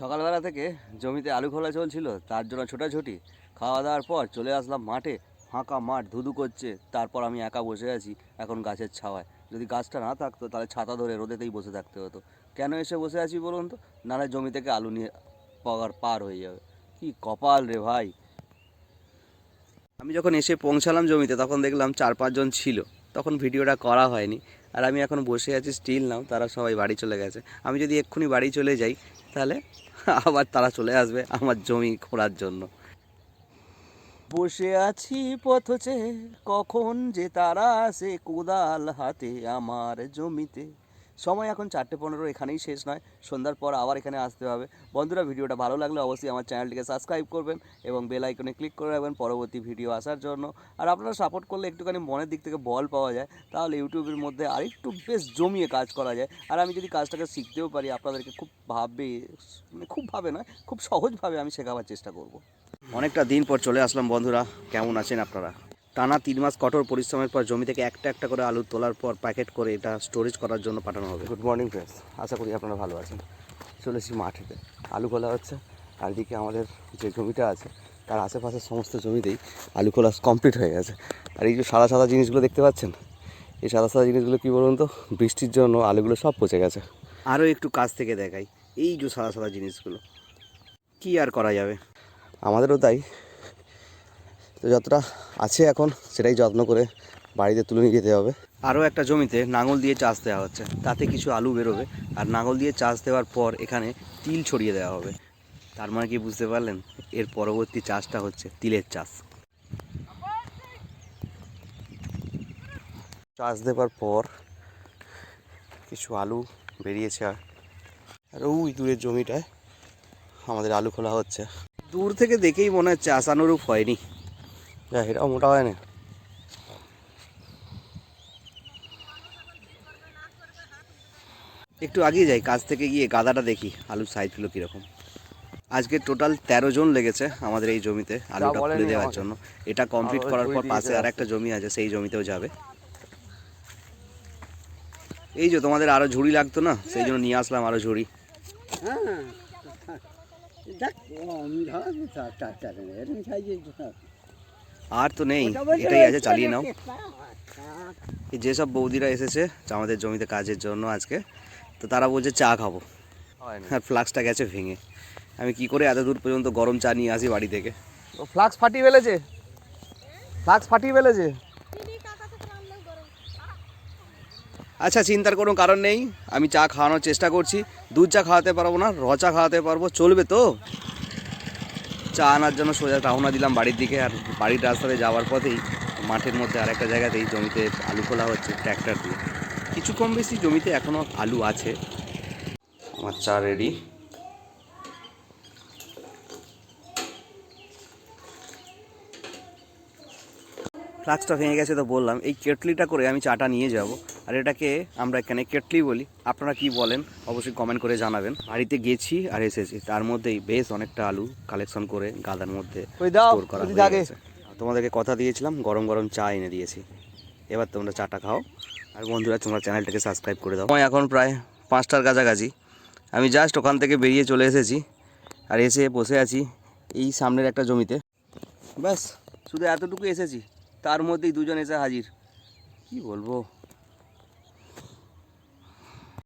সকালবেলা থেকে জমিতে আলু খোলা চলছিল, তার জন্য ছোটাছুটি। খাওয়া দাওয়ার পর চলে আসলাম মাঠে। ফাঁকা মাঠ, ধুধু করছে। তারপর আমি একা বসে আছি এখন গাছের ছাওয়ায়। যদি গাছটা না থাকতো তাহলে ছাতা ধরে রোদেতেই বসে থাকতে হতো। কেন এসে বসে আছি বলুন তো? নাহলে জমি থেকে আলু নিয়ে পার হয়ে যাবে। কি কপাল রে ভাই! আমি যখন এসে পৌঁছালাম জমিতে তখন দেখলাম 4-5 জন ছিল। তখন ভিডিওটা করা হয়নি। আর আমি এখন বসে আছি স্টিল নাও, তারা সবাই বাড়ি চলে গেছে। আমি যদি এক্ষুনি বাড়ি চলে যাই তাহলে আবার তারা চলে আসবে আমার জমি খোঁড়ার জন্য। বসে আছি পথে, কখন যে তারা আসে কোদাল হাতে আমার জমিতে। সময় এখন 4:15, এখানেই শেষ নয়, সন্ধ্যার পর আবার এখানে আসতে হবে। বন্ধুরা, ভিডিওটা ভালো লাগলে অবশ্যই আমার চ্যানেলটিকে সাবস্ক্রাইব করবেন এবং বেল আইকনে ক্লিক করে রাখবেন পরবর্তী ভিডিও আসার জন্য। আর আপনারা সাপোর্ট করলে একটুখানি মনের দিক থেকে বল পাওয়া যায়, তাহলে ইউটিউবের মধ্যে আরেকটু বেশ জমিয়ে কাজ করা যায়। আর আমি যদি কাজটাকে শিখতেও পারি, আপনাদেরকে খুব ভাবে নয়, খুব সহজভাবে আমি শেখাবার চেষ্টা করব। অনেকটা দিন পর চলে আসলাম বন্ধুরা। কেমন আছেন আপনারা? টানা 3 মাস কঠোর পরিশ্রমের পর জমি থেকে একটা একটা করে আলু তোলার পর প্যাকেট করে এটা স্টোরেজ করার জন্য পাঠানো হবে। গুড মর্নিং ফ্রেন্ডস, আশা করি আপনারা ভালো আছেন। চলেছি মাঠেতে, আলু খোলা হচ্ছে। আর এদিকে আমাদের যে জমিটা আছে তার আশেপাশের সমস্ত জমিতেই আলু খোলা কমপ্লিট হয়ে গেছে। আর এই যে সাদা সাদা জিনিসগুলো দেখতে পাচ্ছেন, এই সাদা সাদা জিনিসগুলো কী বলুন তো? বৃষ্টির জন্য আলুগুলো সব পচে গেছে। আরও একটু কাছ থেকে দেখাই, এই যে সাদা সাদা জিনিসগুলো, কী আর করা যাবে, আমাদেরও তাই। তো যতটা আছে এখন সেটাই যত্ন করে বাড়িতে তুলে নিয়ে যেতে হবে। আরও একটা জমিতে লাঙল দিয়ে চাষ দেওয়া হচ্ছে, তাতে কিছু আলু বেরোবে। আর লাঙল দিয়ে চাষ দেওয়ার পর এখানে তিল ছড়িয়ে দেওয়া হবে। তার মানে কি বুঝতে পারলেন? এর পরবর্তী চাষটা হচ্ছে তিলের চাষ। চাষ দেওয়ার পর কিছু আলু বেরিয়েছে। আর ওই দূরের জমিটায় আমাদের আলু খোলা হচ্ছে। দূর থেকে দেখেই মনে হচ্ছে আশানুরূপ হয়নি। যা, এটাও মোটা হয় না। একটু আগিয়ে যাই, কাছ থেকে গিয়ে গাদাটা দেখি আলুর সাইজগুলো কীরকম। আজকে টোটাল 13 জন লেগেছে আমাদের এই জমিতে আলুটা খুলে দেওয়ার জন্য। এটা কমপ্লিট করার পর পাশে আর একটা জমি আছে, সেই জমিতেও যাবে। এই যে তোমাদের আরও ঝুড়ি লাগতো না, সেই জন্য নিয়ে আসলাম আরও ঝুড়ি। আর তো নেই, এটাই আছে, চালিয়ে নাও। যেসব বৌদিরা এসেছে আমাদের জমিতে কাজের জন্য আজকে, তো তারা বলছে চা খাবো, আর ফ্লাক্সটা গেছে ভেঙে। আমি কি করে এত দূর পর্যন্ত গরম চা নিয়ে আসি বাড়ি থেকে? ও ফ্লাক্স ফাটিয়ে ফেলেছে, আচ্ছা, চিন্তার কোনো কারণ নেই। আমি চা খাওয়ানোর চেষ্টা করছি। দুধ চা খাওয়াতে পারবো না, র চা খাওয়াতে পারবো, চলবে তো? চা আনার জন্য সোজা রওনা দিলাম বাড়ির দিকে। আর বাড়ির রাস্তাতে যাওয়ার পথেই মাঠের মধ্যে আরেকটা জায়গাতেই জমিতে আলু খোলা হচ্ছে ট্র্যাক্টর দিয়ে। কিছু কম বেশি জমিতে এখনও আলু আছে। আমার চা রেডি। ফ্লাক্সটা ভেঙে গেছে তো বললাম, এই কেটলিটা করে আমি চাটা নিয়ে যাব। আর এটাকে আমরা এখানে কেটলি বলি, আপনারা কি বলেন অবশ্যই কমেন্ট করে জানাবেন। বাড়িতে গেছি আর এসেছি, তার মধ্যেই বেশ অনেকটা আলু কালেকশন করে গাদার মধ্যে স্টোর করা হয়ে গেছে। তোমাদেরকে কথা দিয়েছিলাম, গরম গরম চা এনে দিয়েছি। এবার তোমরা চাটা খাও। আর বন্ধুরা, তোমরা চ্যানেলটাকে সাবস্ক্রাইব করে দাও। আমি এখন প্রায় 5টার কাছাকাছি। আমি জাস্ট ওখান থেকে বেরিয়ে চলে এসেছি আর এসে বসে আছি এই সামনের একটা জমিতে। ব্যাস, শুধু এতটুকু এসেছি, তার মধ্যেই দুজন এসে হাজির। কি বলবো,